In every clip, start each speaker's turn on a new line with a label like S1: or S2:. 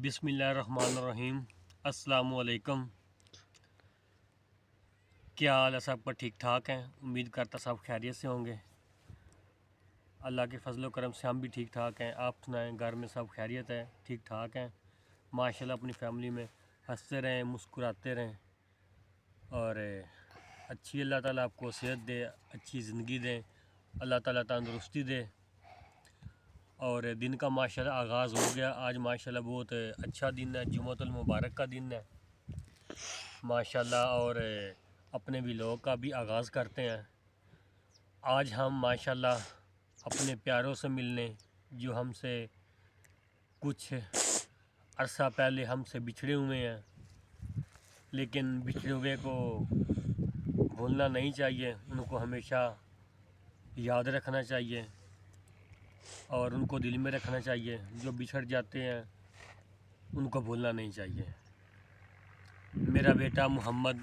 S1: بسم اللہ الرحمن الرحیم۔ السلام علیکم۔ کیا حال ہے؟ سب کا ٹھیک ٹھاک ہیں؟ امید کرتا سب خیریت سے ہوں گے۔ اللہ کے فضل و کرم سے ہم بھی ٹھیک ٹھاک ہیں۔ آپ سنائیں، گھر میں سب خیریت ہے؟ ٹھیک ٹھاک ہیں؟ ماشاءاللہ اپنی فیملی میں ہنستے رہیں، مسکراتے رہیں، اور اچھی اللہ تعالیٰ آپ کو صحت دے، اچھی زندگی دے، اللہ تعالیٰ تندرستی دے۔ اور دن کا ماشاءاللہ آغاز ہو گیا۔ آج ماشاءاللہ بہت اچھا دن ہے، جمعۃ المبارک کا دن ہے ماشاءاللہ۔ اور اپنے ولاگ کا بھی آغاز کرتے ہیں۔ آج ہم ماشاءاللہ اپنے پیاروں سے ملنے، جو ہم سے کچھ عرصہ پہلے ہم سے بچھڑے ہوئے ہیں، لیکن بچھڑے ہوئے کو بھولنا نہیں چاہیے، ان کو ہمیشہ یاد رکھنا چاہیے اور ان کو دل میں رکھنا چاہیے۔ جو بچھڑ جاتے ہیں ان کو بھولنا نہیں چاہیے۔ میرا بیٹا محمد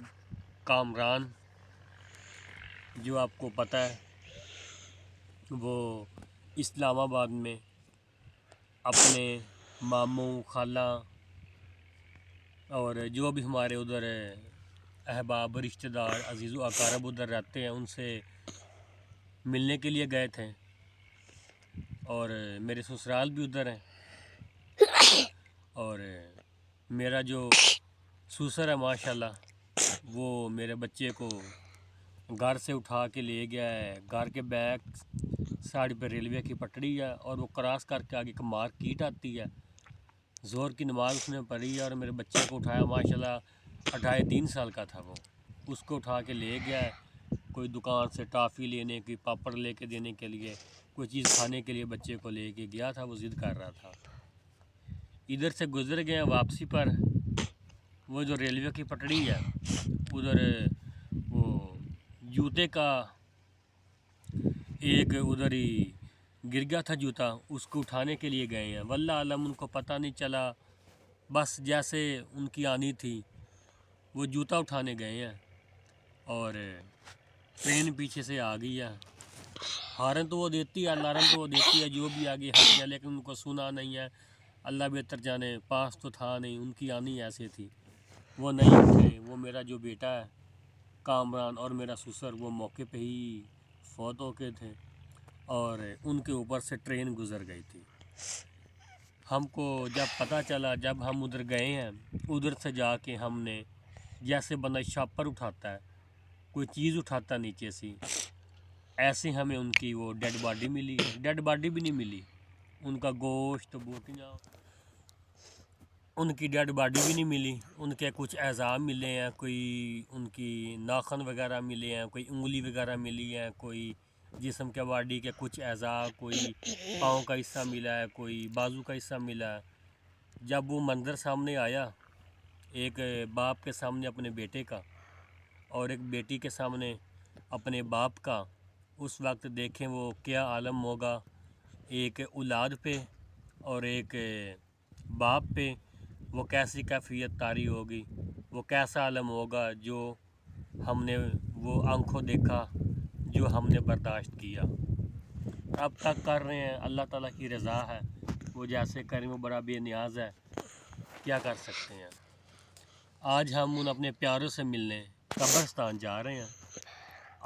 S1: کامران، جو آپ کو پتہ ہے، وہ اسلام آباد میں اپنے ماموں، خالہ اور جو بھی ہمارے ادھر احباب، رشتہ دار، عزیز و اقارب ادھر رہتے ہیں، ان سے ملنے کے لیے گئے تھے۔ اور میرے سسرال بھی ادھر ہیں، اور میرا جو سسر ہے ماشاءاللہ، وہ میرے بچے کو گھر سے اٹھا کے لے گیا ہے۔ گھر کے بیک سائڈ پہ ریلوے کی پٹڑی ہے، اور وہ کراس کر کے آگے ایک مارکیٹ آتی ہے۔ ظہر کی نماز اس نے پڑھی ہے، اور میرے بچے کو اٹھایا، ماشاءاللہ 2.5-3 سال کا تھا وہ، اس کو اٹھا کے لے گیا ہے کوئی دکان سے ٹافی لینے کی، پاپڑ لے کے دینے کے لیے، کوئی چیز کھانے کے لیے بچے کو لے کے گیا تھا، وہ ضد کر رہا تھا۔ ادھر سے گزر گئے ہیں واپسی پر، وہ جو ریلوے کی پٹڑی ہے ادھر، وہ جوتے کا ایک ادھر ہی گر گیا تھا جوتا، اس کو اٹھانے کے لیے گئے ہیں۔ واللہ عالم، ان کو پتہ نہیں چلا، بس جیسے ان کی آنی تھی وہ جوتا اٹھانے گئے ہیں، اور ٹرین پیچھے سے آ گئی ہے۔ ہارن تو وہ دیتی ہے، الارم تو وہ دیتی ہے، جو بھی آگے ہٹ گیا، لیکن ان کو سنا نہیں ہے۔ اللہ بہتر جانے، پاس تو تھا نہیں، ان کی آنی ایسے تھی، وہ نہیں اٹھے۔ وہ میرا جو بیٹا ہے کامران اور میرا سسر، وہ موقع پہ ہی فوت ہو کے تھے، اور ان کے اوپر سے ٹرین گزر گئی تھی۔ ہم کو جب پتہ چلا، جب ہم ادھر گئے ہیں، ادھر سے جا کے ہم نے، جیسے بندہ شاپر اٹھاتا ہے، کوئی چیز اٹھاتا نیچے سے، ایسے ہمیں ان کی وہ ڈیڈ باڈی ملی ہے۔ ڈیڈ باڈی بھی نہیں ملی، ان کا گوشت، بوٹیاں، ان کی ڈیڈ باڈی بھی نہیں ملی۔ ان کے کچھ اعضاء ملے ہیں، کوئی ان کی ناخن وغیرہ ملے ہیں، کوئی انگلی وغیرہ ملی ہے، کوئی جسم کے باڈی کے کچھ اعضاء، کوئی پاؤں کا حصہ ملا ہے، کوئی بازو کا حصہ ملا ہے۔ جب وہ منظر سامنے آیا، ایک باپ کے سامنے اپنے بیٹے کا، اور ایک بیٹی کے سامنے اپنے باپ کا، اس وقت دیکھیں وہ کیا عالم ہوگا، ایک اولاد پہ اور ایک باپ پہ وہ کیسی کیفیت طاری ہوگی، وہ کیسا عالم ہوگا جو ہم نے وہ آنکھوں دیکھا، جو ہم نے برداشت کیا۔ اب تک کر رہے ہیں، اللہ تعالیٰ کی رضا ہے، وہ جیسے کریں، وہ بڑا بے نیاز ہے، کیا کر سکتے ہیں۔ آج ہم ان اپنے پیاروں سے ملنے قبرستان جا رہے ہیں،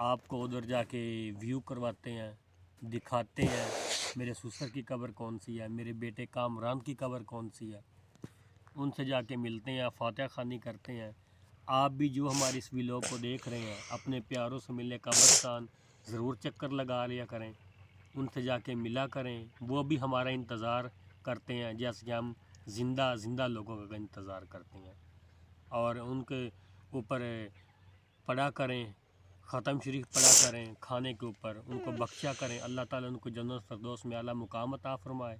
S1: آپ کو ادھر جا کے ویو کرواتے ہیں، دکھاتے ہیں میرے سسر کی قبر کون سی ہے، میرے بیٹے کامران کی قبر کون سی ہے، ان سے جا کے ملتے ہیں، فاتحہ خوانی کرتے ہیں۔ آپ بھی جو ہماری اس ویلاگ کو دیکھ رہے ہیں، اپنے پیاروں سے ملنے قبرستان ضرور چکر لگا لیا کریں، ان سے جا کے ملا کریں، وہ بھی ہمارا انتظار کرتے ہیں جیسے کہ ہم زندہ لوگوں کا انتظار کرتے ہیں۔ اور ان کے اوپر پڑھا کریں، ختم شریف پڑھا کریں، کھانے کے اوپر ان کو بخشا کریں، اللہ تعالیٰ ان کو جنت فردوس میں اعلیٰ مقام عطا فرمائے،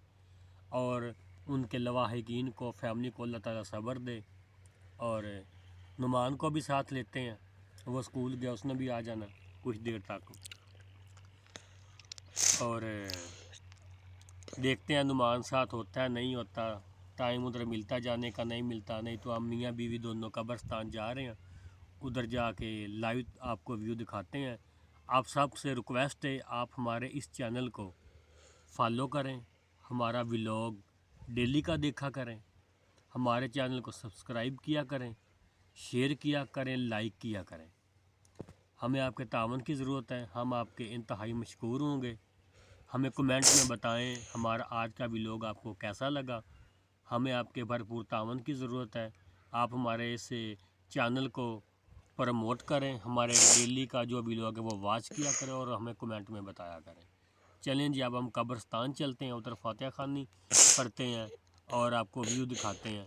S1: اور ان کے لواحقین کو، فیملی کو اللہ تعالیٰ صبر دے۔ اور نعمان کو بھی ساتھ لیتے ہیں، وہ اسکول گیا، اس نے بھی آ جانا کچھ دیر تک، اور دیکھتے ہیں نعمان ساتھ ہوتا ہے نہیں ہوتا، ٹائم ادھر ملتا جانے کا نہیں ملتا، نہیں تو ہم میاں بیوی دونوں قبرستان جا رہے ہیں، ادھر جا کے لائیو آپ کو ویو دکھاتے ہیں۔ آپ سب سے ریکویسٹ ہے، آپ ہمارے اس چینل کو فالو کریں، ہمارا ولاگ ڈیلی کا دیکھا کریں، ہمارے چینل کو سبسکرائب کیا کریں، شیئر کیا کریں، لائک کیا کریں۔ ہمیں آپ کے تعاون کی ضرورت ہے، ہم آپ کے انتہائی مشکور ہوں گے۔ ہمیں کمنٹ میں بتائیں ہمارا آج کا ویلاگ آپ کو کیسا لگا۔ ہمیں آپ کے بھرپور تعاون کی ضرورت ہے۔ آپ ہمارے اس چینل کو پروموٹ کریں، ہمارے ڈیلی کا جو ویلاگ ہے وہ واچ کیا کریں اور ہمیں کمنٹ میں بتایا کریں۔ چلیں جی، اب ہم قبرستان چلتے ہیں، ادھر فاتحہ خوانی پڑھتے ہیں اور آپ کو ویو دکھاتے ہیں۔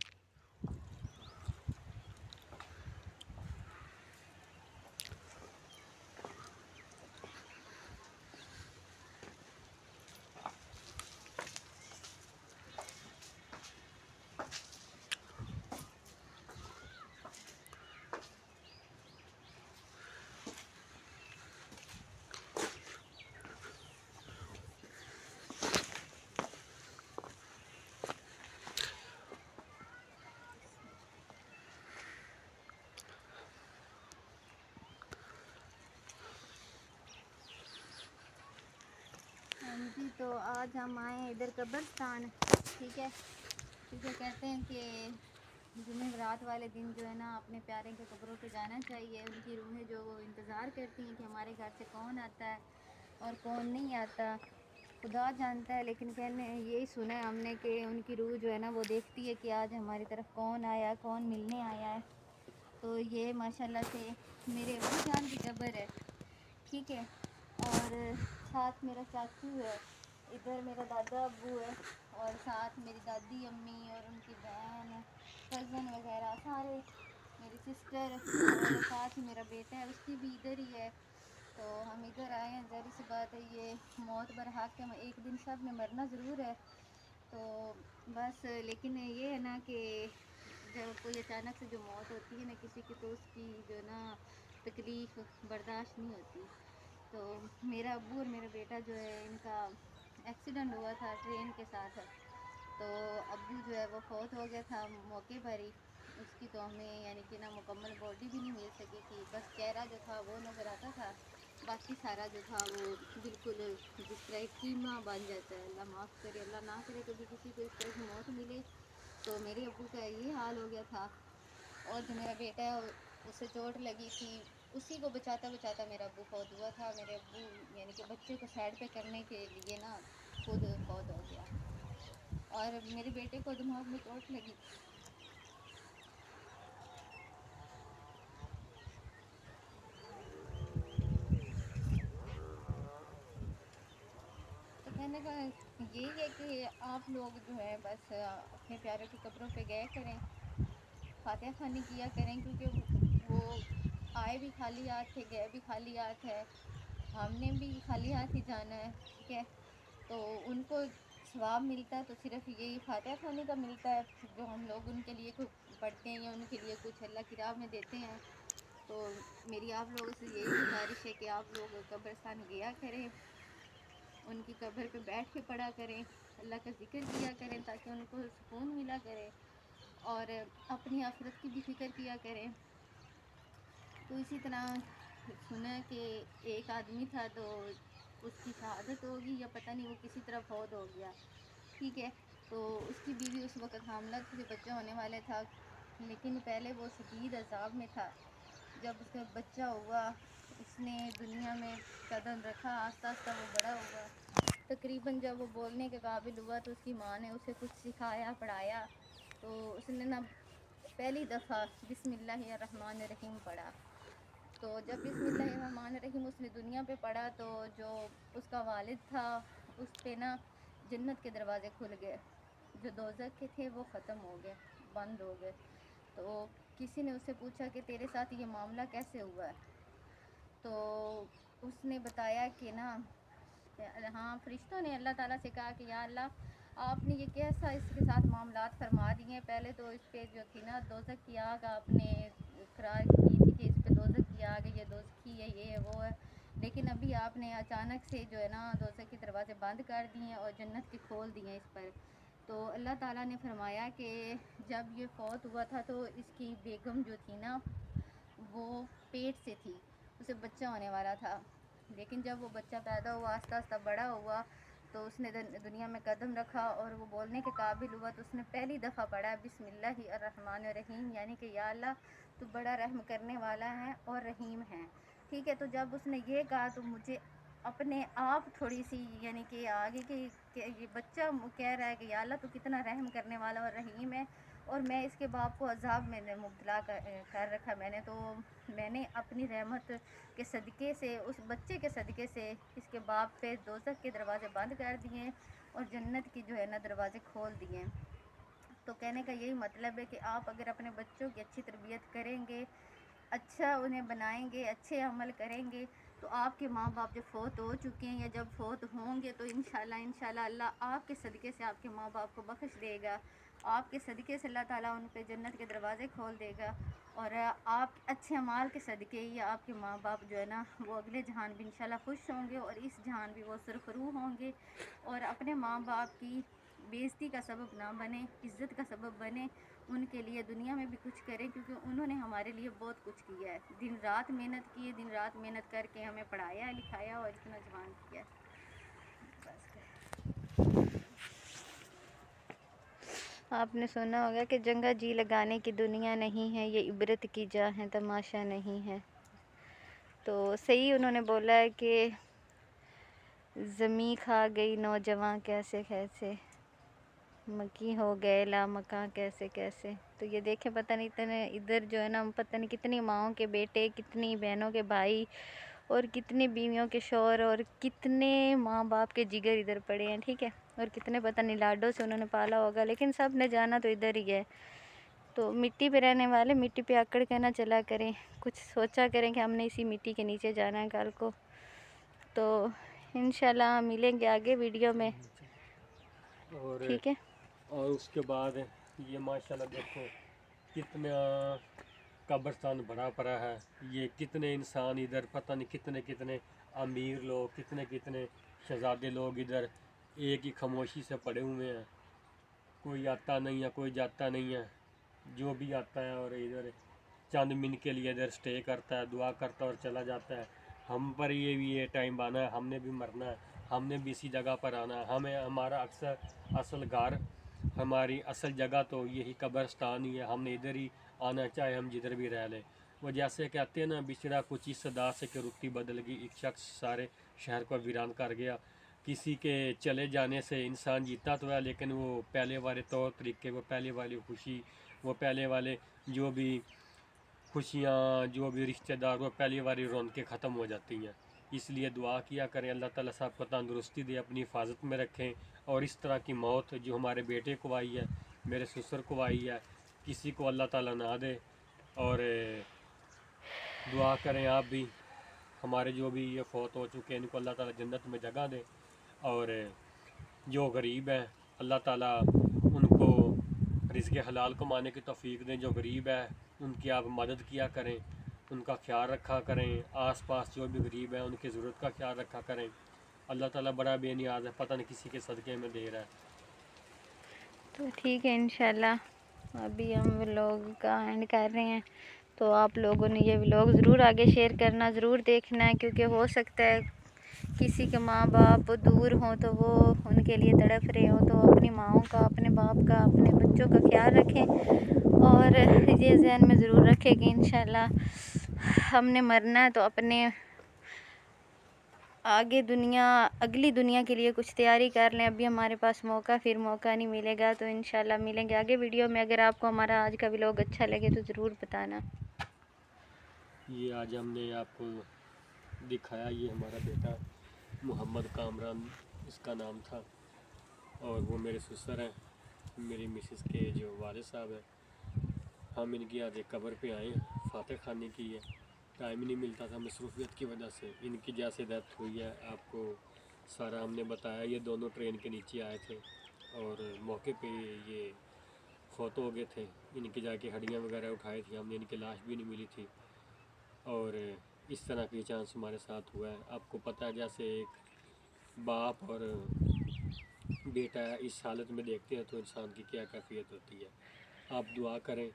S2: جی تو آج ہم آئے ہیں ادھر قبرستان، ٹھیک ہے، کیونکہ کہتے ہیں کہ جمعرات والے دن جو ہے نا اپنے پیارے کے قبروں پہ جانا چاہیے۔ ان کی روحیں جو وہ انتظار کرتی ہیں کہ ہمارے گھر سے کون آتا ہے اور کون نہیں آتا، خدا جانتا ہے، لیکن کہنے یہی سنا ہے ہم نے کہ ان کی روح جو ہے نا وہ دیکھتی ہے کہ آج ہماری طرف کون آیا ہے، کون ملنے آیا ہے۔ تو یہ ماشاءاللہ سے میرے ابو جان کی قبر ہے، ٹھیک ہے، اور ساتھ میرا چاچو ہے، ادھر میرا دادا ابو ہے، اور ساتھ میری دادی امی اور ان کی بہن کزن وغیرہ سارے، میری سسٹر، اور ساتھ ہی میرا بیٹا ہے اس کی بھی ادھر ہی ہے۔ تو ہم ادھر آئے ہیں، ظاہر سی بات ہے یہ موت برحق ہے، ایک دن سب نے مرنا ضرور ہے۔ تو بس لیکن یہ ہے نا کہ جب کوئی اچانک سے جو موت ہوتی ہے نا کسی کی، تو اس کی جو نا تکلیف برداشت نہیں ہوتی۔ تو میرا ابو اور میرا بیٹا جو ہے ان کا ایکسیڈنٹ ہوا تھا ٹرین کے ساتھ، تو ابو جو ہے وہ فوت ہو گیا تھا موقع پر ہی۔ اس کی تو ہمیں یعنی کہ نا مکمل باڈی بھی نہیں مل سکی تھی، بس چہرہ جو تھا وہ نظر آتا تھا، باقی سارا جو تھا وہ بالکل جس طرح ایک کیما بن جاتا ہے۔ اللہ معاف کرے، اللہ نہ کرے کبھی کسی کو اس طرح کی موت ملے۔ تو میرے ابو کا یہ حال ہو گیا تھا، اور جو میرا بیٹا ہے اسے چوٹ لگی تھی، اسی کو بچاتا بچاتا میرا ابو فوت ہوا تھا۔ میرے ابو یعنی کہ بچے کو سائڈ پہ کرنے کے لیے نا خود فوت ہو گیا، اور میرے بیٹے کو دماغ میں چوٹ لگی۔ تو کہنے کا یہی ہے کہ آپ لوگ جو ہے بس اپنے پیاروں کی قبروں پہ گئے کریں، فاتحہ خوانی کیا کریں، کیونکہ وہ آئے بھی خالی ہاتھ تھے، گئے بھی خالی ہاتھ ہے، ہم نے بھی خالی ہاتھ ہی جانا ہے، ٹھیک ہے۔ تو ان کو ثواب ملتا ہے تو صرف یہی فاتحہ خوانی کا ملتا ہے، جو ہم لوگ ان کے لیے پڑھتے ہیں یا ان کے لیے کچھ اللہ کی راہ میں دیتے ہیں۔ تو میری آپ لوگوں سے یہی گزارش ہے کہ آپ لوگ قبرستان گیا کریں، ان کی قبر پہ بیٹھ کے پڑھا کریں، اللہ کا ذکر کیا کریں تاکہ ان کو سکون ملا کرے، اور اپنی آخرت کی بھی فکر کیا کریں۔ تو اسی طرح سنا کہ ایک آدمی تھا تو اس کی شہادت ہوگی یا پتہ نہیں وہ کسی طرح فوت ہو گیا، ٹھیک ہے۔ تو اس کی بیوی اس وقت حاملہ تھی، بچہ ہونے والے تھا، لیکن پہلے وہ شدید عذاب میں تھا۔ جب اس کا بچہ ہوا، اس نے دنیا میں قدم رکھا، آہستہ آہستہ وہ بڑا ہوا، تقریباً جب وہ بولنے کے قابل ہوا تو اس کی ماں نے اسے کچھ سکھایا پڑھایا، تو اس نے نا پہلی دفعہ بسم اللہ الرحمن الرحیم پڑھا۔ تو جب بسم اللہ الرحمن الرحیم اس نے دنیا پہ پڑھا تو جو اس کا والد تھا اس پہ نا جنت کے دروازے کھل گئے، جو دوزخ کے تھے وہ ختم ہو گئے، بند ہو گئے۔ تو کسی نے اس سے پوچھا کہ تیرے ساتھ یہ معاملہ کیسے ہوا ہے؟ تو اس نے بتایا کہ نا ہاں، فرشتوں نے اللہ تعالیٰ سے کہا کہ یا اللہ آپ نے یہ کیسا اس کے ساتھ معاملات فرما دیے ہیں، پہلے تو اس پہ جو تھی نا دوزخ کی آگ آپ نے اقرار کی تھی کہ اس پہ دوزخ کی آگ ہے، یہ دوزخی ہے، یہ ہے وہ ہے، لیکن ابھی آپ نے اچانک سے جو ہے نا دوزخ کے دروازے بند کر دیے ہیں اور جنت کے کھول دیے ہیں اس پر۔ تو اللہ تعالیٰ نے فرمایا کہ جب یہ فوت ہوا تھا تو اس کی بیگم جو تھی نا وہ پیٹ سے تھی، اسے بچہ ہونے والا تھا، لیکن جب وہ بچہ پیدا ہوا، آہستہ آہستہ بڑا ہوا، تو اس نے دنیا میں قدم رکھا اور وہ بولنے کے قابل ہوا تو اس نے پہلی دفعہ پڑھا بسم اللہ الرحمن الرحیم، یعنی کہ یا اللہ تو بڑا رحم کرنے والا ہے اور رحیم ہے، ٹھیک ہے۔ تو جب اس نے یہ کہا تو مجھے اپنے آپ تھوڑی سی یعنی کہ آگے کہ یہ بچہ کہہ رہا ہے کہ یا اللہ تو کتنا رحم کرنے والا اور رحیم ہے، اور میں اس کے باپ کو عذاب میں نے مبتلا کر رکھا میں نے اپنی رحمت کے صدقے سے اس بچے کے صدقے سے اس کے باپ پہ دوزخ کے دروازے بند کر دیے اور جنت کی جو ہے نا دروازے کھول دیے۔ تو کہنے کا یہی مطلب ہے کہ آپ اگر اپنے بچوں کی اچھی تربیت کریں گے، اچھا انہیں بنائیں گے، اچھے عمل کریں گے، تو آپ کے ماں باپ جب فوت ہو چکے ہیں یا جب فوت ہوں گے تو انشاءاللہ اللہ آپ کے صدقے سے آپ کے ماں باپ کو بخش دے گا، آپ کے صدقے سے اللہ تعالیٰ ان پہ جنت کے دروازے کھول دے گا، اور آپ اچھے اعمال کے صدقے ہی آپ کے ماں باپ جو ہے نا وہ اگلے جہان بھی انشاءاللہ خوش ہوں گے اور اس جہان بھی وہ سرخرو ہوں گے، اور اپنے ماں باپ کی بےعزتی کا سبب نہ بنے، عزت کا سبب بنے، ان کے لیے دنیا میں بھی کچھ کریں، کیونکہ انہوں نے ہمارے لیے بہت کچھ کیا ہے، دن رات محنت کی ہے، دن رات محنت کر کے ہمیں پڑھایا لکھایا اور اتنا جوان کیا۔ آپ نے سنا ہوگا کہ جنگا جی لگانے کی دنیا نہیں ہے، یہ عبرت کی جا ہے تماشا نہیں ہے، تو صحیح انہوں نے بولا ہے کہ زمیں کھا گئی نوجواں کیسے کیسے، مکی ہو گئے لامکاں کیسے کیسے۔ تو یہ دیکھیں پتہ نہیں اتنے ادھر جو ہے نا پتہ نہیں کتنی ماؤں کے بیٹے، کتنی بہنوں کے بھائی اور کتنی بیویوں کے شوہر اور کتنے ماں باپ کے جگر ادھر پڑے ہیں، ٹھیک ہے، اور کتنے پتہ نہیں لاڈوں سے انہوں نے پالا ہوگا، لیکن سب نے جانا تو ادھر ہی ہے۔ تو مٹی پہ رہنے والے مٹی پہ اکڑ کے نہ چلا کریں، کچھ سوچا کریں کہ ہم نے اسی مٹی کے نیچے جانا ہے کل کو۔ تو انشاءاللہ ملیں گے آگے ویڈیو میں، ٹھیک ہے۔
S1: اور اس کے بعد یہ ماشاءاللہ دیکھو کتنا قبرستان بھرا پڑا ہے، یہ کتنے انسان ادھر پتہ نہیں کتنے کتنے امیر لوگ، کتنے کتنے شہزادے لوگ ادھر ایک ہی خاموشی سے پڑے ہوئے ہیں، کوئی آتا نہیں ہے، کوئی جاتا نہیں ہے، جو بھی آتا ہے اور ادھر چند منٹ کے لیے ادھر سٹے کرتا ہے، دعا کرتا ہے اور چلا جاتا ہے۔ ہم پر یہ بھی یہ ٹائم آنا ہے، ہم نے بھی مرنا ہے، ہم نے بھی اسی جگہ پر آنا ہے، ہمیں ہمارا اصل گھر، ہماری اصل جگہ تو یہی قبرستان ہی ہے، ہم نے ادھر ہی آنا چاہے ہم جدھر بھی رہ لیں۔ وہ جیسے کہتے ہیں نا بچھڑا کچھ اس صدا سے کہ رختی بدل گئی، ایک شخص سارے شہر کو ویران کر گیا۔ کسی کے چلے جانے سے انسان جیتا تو ہے، لیکن وہ پہلے والے طور طریقے، وہ پہلے والی خوشی، وہ پہلے والے جو بھی خوشیاں، جو بھی رشتہ دار، وہ پہلی والی رونقیں ختم ہو جاتی ہیں۔ اس لیے دعا کیا کریں اللہ تعالیٰ صاحب کو تندرستی دے، اپنی حفاظت میں رکھیں، اور اس طرح کی موت جو ہمارے بیٹے کو آئی ہے، میرے سسر کو آئی ہے، کسی کو اللہ تعالیٰ نہ دے۔ اور دعا کریں آپ بھی، ہمارے جو بھی یہ فوت ہو چکے ہیں ان کو اللہ تعالیٰ جنت میں جگہ دے، اور جو غریب ہیں اللہ تعالیٰ ان کو رزق حلال کمانے کی توفیق دیں، جو غریب ہے ان کی آپ مدد کیا کریں، ان کا خیال رکھا کریں، آس پاس جو بھی غریب ہیں ان کی ضرورت کا خیال رکھا کریں۔ اللہ تعالیٰ بڑا بے نیاز ہے، پتہ نہیں کسی کے صدقے میں دے رہا ہے۔
S2: تو ٹھیک ہے انشاءاللہ ابھی ہم ولاگ کا اینڈ کر رہے ہیں، تو آپ لوگوں نے یہ ولاگ ضرور آگے شیئر کرنا، ضرور دیکھنا ہے، کیونکہ ہو سکتا ہے کسی کے ماں باپ دور ہوں تو وہ ان کے لیے تڑپ رہے ہوں، تو اپنی ماؤں کا، اپنے باپ کا، اپنے بچوں کا خیال رکھیں، اور یہ ذہن میں ضرور رکھیں کہ انشاءاللہ ہم نے مرنا ہے تو اپنے آگے اگلی دنیا کے لیے کچھ تیاری کر لیں۔ ابھی ہمارے پاس پھر موقع نہیں ملے گا، تو انشاءاللہ ملیں گے آگے ویڈیو میں۔ اگر آپ کو ہمارا آج کا ولاگ اچھا لگے تو ضرور بتانا۔
S1: یہ آج ہم نے آپ کو دکھایا، یہ ہمارا بیٹا محمد کامران اس کا نام تھا، اور وہ میرے سسر ہیں، میری مسز کے جو والد صاحب ہیں۔ ہم ان کی آج ایک قبر پہ آئے ہیں، فاتح خانی کی ہے، ٹائم ہی نہیں ملتا تھا مصروفیت کی وجہ سے۔ ان کی جیسے ڈیتھ ہوئی ہے آپ کو سارا ہم نے بتایا، یہ دونوں ٹرین کے نیچے آئے تھے اور موقع پہ یہ فوت ہو گئے تھے۔ ان کی جا کے ہڈیاں وغیرہ اٹھائی تھی ہم نے، ان کی لاش بھی نہیں ملی تھی، اور اس طرح کی چانس ہمارے ساتھ ہوا ہے۔ آپ کو پتہ ہے جیسے ایک باپ اور بیٹا اس حالت میں دیکھتے ہیں تو انسان کی کیا کیفیت ہوتی ہے۔ آپ دعا کریں،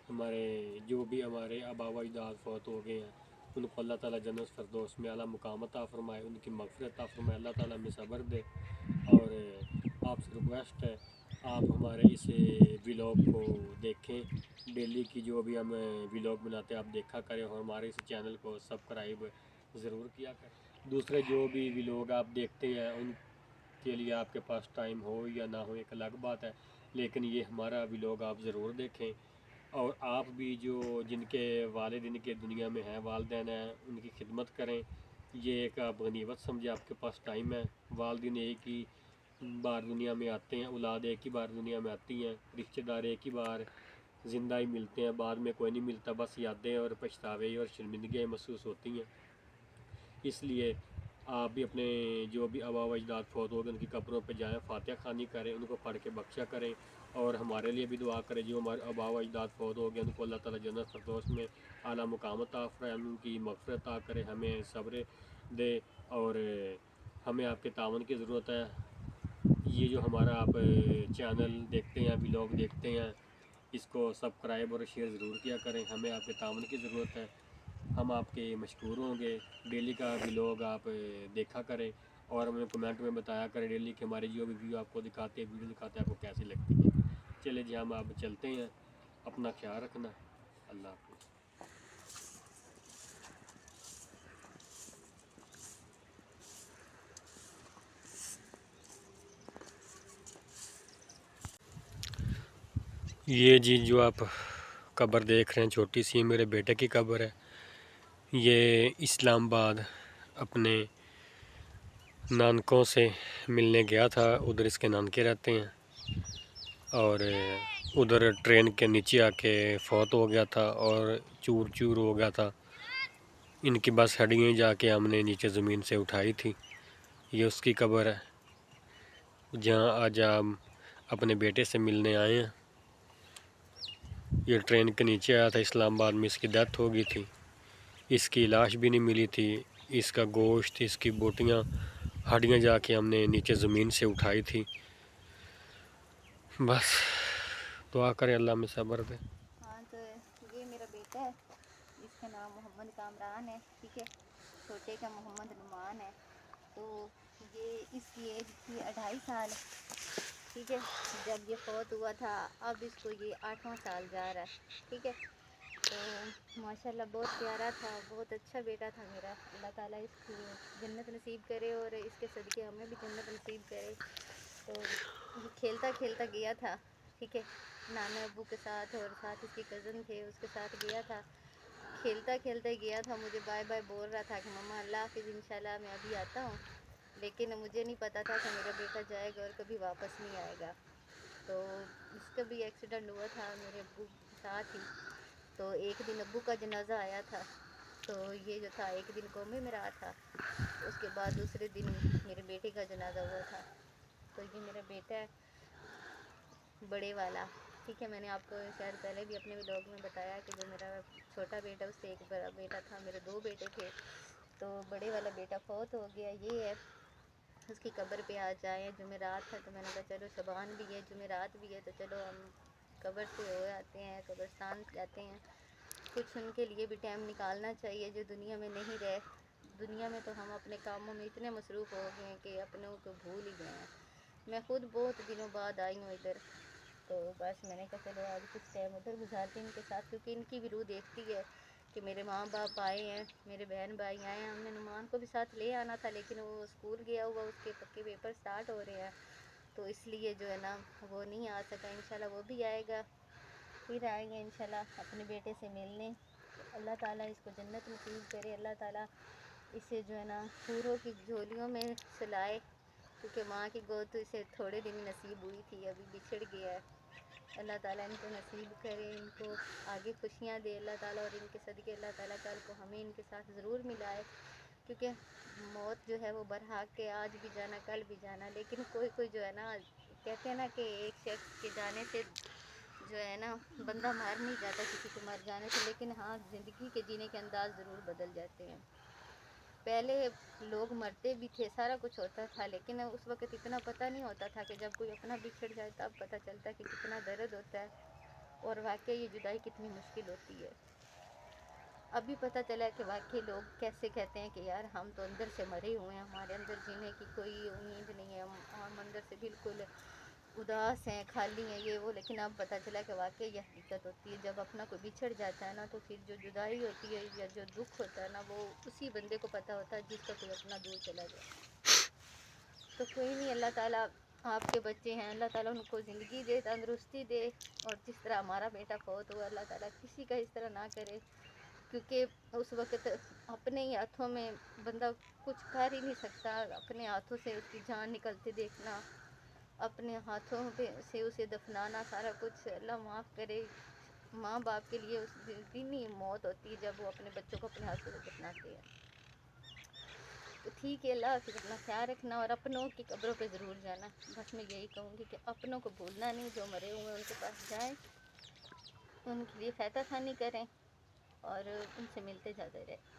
S1: ہمارے جو بھی ہمارے آبا و اجداد فوت ہو گئے ہیں ان کو اللہ تعالیٰ جنت فردوس میں اعلیٰ مقام عطا فرمائے، ان کی مغفرت عطا فرمائے، اللہ تعالیٰ میں صبر دے۔ اور آپ سے ریکویسٹ ہے آپ ہمارے اس ولاگ کو دیکھیں، ڈیلی کی جو بھی ہم ولاگ بناتے ہیں آپ دیکھا کریں، اور ہمارے اس چینل کو سبسکرائب ضرور کیا کریں۔ دوسرے جو بھی ولاگ آپ دیکھتے ہیں ان کے لیے آپ کے پاس ٹائم ہو یا نہ ہو ایک الگ بات ہے، لیکن یہ ہمارا ولاگ آپ ضرور دیکھیں۔ اور آپ بھی جو جن کے والد ان کے دنیا میں ہیں، والدین ہیں، ان کی خدمت کریں۔ یہ ایک آپ غنیمت سمجھے، آپ کے پاس ٹائم ہے۔ والدین ایک ہی بار دنیا میں آتے ہیں، اولاد ایک ہی بار دنیا میں آتی ہیں، رشتہ دار ایک ہی بار زندہ ہی ملتے ہیں، بعد میں کوئی نہیں ملتا، بس یادیں اور پچھتاوے اور شرمندگیاں محسوس ہوتی ہیں۔ اس لیے آپ بھی اپنے جو بھی آبا و اجداد فوت ہو گئے ان کی قبروں پہ جائیں، فاتحہ خوانی کریں، ان کو پڑھ کے بخشا کریں، اور ہمارے لیے بھی دعا کریں جو ہمارے آبا و اجداد فوت ہو گئے ان کو اللہ تعالیٰ جنت فردوس میں اعلیٰ مقام عطا فرمائے، ان کی مغفرت عطا کرے، ہمیں صبر دے، اور ہمیں آپ کے تعاون کی ضرورت ہے۔ یہ جو ہمارا آپ چینل دیکھتے ہیں، ولاگ دیکھتے ہیں، اس کو سبسکرائب اور شیئر ضرور کیا کریں، ہمیں آپ کے تعاون کی ضرورت ہے۔ ہم آپ کے مشکور ہوں گے۔ ڈیلی کا ولاگ آپ دیکھا کریں، اور ہمیں کمنٹ میں بتایا کریں ڈیلی کہ ہمارے جو بھی ویڈیو آپ کو دکھاتے ہیں، ویڈیو دکھاتے ہیں، آپ کو کیسی لگتی ہے۔ چلے جی ہم آپ چلتے ہیں، اپنا خیال رکھنا، اللہ حافظ۔ یہ جی جو آپ قبر دیکھ رہے ہیں چھوٹی سی، میرے بیٹے کی قبر ہے۔ یہ اسلام آباد اپنے نانکوں سے ملنے گیا تھا، ادھر اس کے نانکے رہتے ہیں، اور ادھر ٹرین کے نیچے آ کے فوت ہو گیا تھا اور چور چور ہو گیا تھا۔ ان کی بس ہڈیاں جا کے ہم نے نیچے زمین سے اٹھائی تھی۔ یہ اس کی قبر ہے جہاں آج ہم اپنے بیٹے سے ملنے آئے ہیں۔ یہ ٹرین کے نیچے آیا تھا، اسلام آباد میں اس کی ڈیتھ ہو گئی تھی، اس کی لاش بھی نہیں ملی تھی، اس کا گوشت، اس کی بوٹیاں، ہڈیاں جا کے ہم نے نیچے زمین سے اٹھائی تھی۔ بس دعا کریں اللہ میں صبر دے۔
S2: ہاں تو یہ میرا بیٹا ہے، اس کا نام محمد کامران ہے، ٹھیک ہے، چھوٹے کا محمد نعمان ہے۔ تو یہ اس کی ایج تھی 2.5 سال، ٹھیک ہے، جب یہ فوت ہوا تھا۔ اب اس کو یہ 8واں سال جا رہا ہے، ٹھیک ہے۔ تو ماشاءاللہ بہت پیارا تھا، بہت اچھا بیٹا تھا میرا۔ اللہ تعالیٰ اس کی جنت نصیب کرے اور اس کے صدقے ہمیں بھی جنت نصیب کرے۔ تو یہ کھیلتا کھیلتا گیا تھا، ٹھیک ہے، نانا ابو کے ساتھ، اور ساتھ اس کے کزن تھے اس کے ساتھ گیا تھا۔ کھیلتا کھیلتا گیا تھا، مجھے بائے بائے بول رہا تھا کہ مما اللہ حافظ، انشاءاللہ میں ابھی آتا ہوں، لیکن مجھے نہیں پتا تھا کہ میرا بیٹا جائے گا اور کبھی واپس نہیں آئے گا۔ تو اس کا بھی ایکسیڈنٹ ہوا تھا میرے ابو کے ساتھ ہی۔ تو ایک دن ابو کا جنازہ آیا تھا، تو یہ جو تھا ایک دن کومے میں رہا تھا، اس کے بعد دوسرے دن میرے بیٹے کا جنازہ ہوا تھا۔ تو یہ میرا بیٹا ہے بڑے والا، ٹھیک ہے۔ میں نے آپ کو شاید پہلے بھی اپنے ولاگ میں بتایا کہ جو میرا چھوٹا بیٹا اس سے ایک بڑا بیٹا تھا، میرے 2 بیٹے تھے، تو بڑے والا بیٹا فوت ہو گیا۔ یہ ہے اس کی قبر پہ آ جائیں، جمعرات ہے تو میں نے کہا چلو شبان بھی ہے، جمعرات بھی ہے، تو چلو ہم قبر سے ہو آتے ہیں، قبرستان جاتے ہیں، کچھ ان کے لیے بھی ٹائم نکالنا چاہیے جو دنیا میں نہیں رہے۔ دنیا میں تو ہم اپنے کاموں میں اتنے مصروف ہو گئے ہیں کہ اپنوں کو بھول ہی گئے ہیں۔ میں خود بہت دنوں بعد آئی ہوں ادھر، تو بس میں نے کہا چلو آج کچھ ٹائم ادھر گزارتی ان کے ساتھ، کیونکہ ان کی بھی روح دیکھتی ہے کہ میرے ماں باپ آئے ہیں، میرے بہن بھائی آئے ہیں۔ ہم نے نعمان کو بھی ساتھ لے آنا تھا، لیکن وہ اسکول گیا ہوا، اس کے پکے پیپر سٹارٹ ہو رہے ہیں، تو اس لیے جو ہے نا وہ نہیں آ سکا۔ انشاءاللہ وہ بھی آئے گا، پھر آئیں گے انشاءاللہ اپنے بیٹے سے ملنے۔ اللہ تعالیٰ اس کو جنت نصیب کرے، اللہ تعالیٰ اسے جو ہے نا حوروں کی جھولیوں میں سلائے، کیونکہ ماں کی گود تو اسے تھوڑے دن نصیب ہوئی تھی، ابھی بچھڑ گیا ہے۔ اللہ تعالیٰ ان کو نصیب کرے، ان کو آگے خوشیاں دے اللہ تعالیٰ، اور ان کے صدقے اللہ تعالیٰ کل کو ہمیں ان کے ساتھ ضرور ملائے، کیونکہ موت جو ہے وہ برحق کے آج بھی جانا کل بھی جانا، لیکن کوئی کوئی جو ہے نا کہتے ہیں نا کہ ایک شخص کے جانے سے جو ہے نا بندہ مر نہیں جاتا کسی کے مر جانے سے، لیکن ہاں زندگی کے جینے کے انداز ضرور بدل جاتے ہیں۔ پہلے لوگ مرتے بھی تھے، سارا کچھ ہوتا تھا، لیکن اس وقت اتنا پتہ نہیں ہوتا تھا کہ جب کوئی اپنا بچھڑ جائے تب پتہ چلتا ہے کہ کتنا درد ہوتا ہے، اور واقعی یہ جدائی کتنی مشکل ہوتی ہے۔ ابھی پتہ چلا کہ واقعی لوگ کیسے کہتے ہیں کہ یار ہم تو اندر سے مرے ہوئے ہیں، ہمارے اندر جینے کی کوئی امید نہیں ہے، ہم اندر سے بالکل اداس ہیں، خالی ہیں، یہ وہ. لیکن اب پتہ چلا کہ واقعی یہ حقیقت ہوتی ہے. جب اپنا کوئی بچھڑ جاتا ہے نا تو پھر جو جدائی ہوتی ہے یا جو دکھ ہوتا ہے نا وہ اسی بندے کو پتہ ہوتا ہے جس کا کوئی اپنا دور چلا جائے. تو کوئی نہیں، اللہ تعالیٰ آپ کے بچے ہیں، اللہ تعالیٰ ان کو زندگی دے، تندرستی دے، اور جس طرح ہمارا بیٹا فوت ہوا اللہ تعالیٰ کسی کا اس طرح نہ کرے. کیونکہ اس وقت اپنے ہی ہاتھوں میں بندہ کچھ کر ہی نہیں سکتا. اپنے ہاتھوں سے اس کی جان نکلتے دیکھنا، اپنے ہاتھوں پہ سے اسے دفنانا، سارا کچھ اللہ معاف کرے. ماں باپ کے لیے اس دن ہی موت ہوتی ہے جب وہ اپنے بچوں کو اپنے ہاتھوں سے دفناتے ہیں. تو ٹھیک ہے، اللہ حافظ، اپنا خیال رکھنا اور اپنوں کی قبروں پہ ضرور جانا. بس میں یہی کہوں گی کہ اپنوں کو بھولنا نہیں، جو مرے ہوئے ہیں ان کے پاس جائیں، ان کے لیے فاتح خوانی کریں اور ان سے ملتے جاتے رہیں.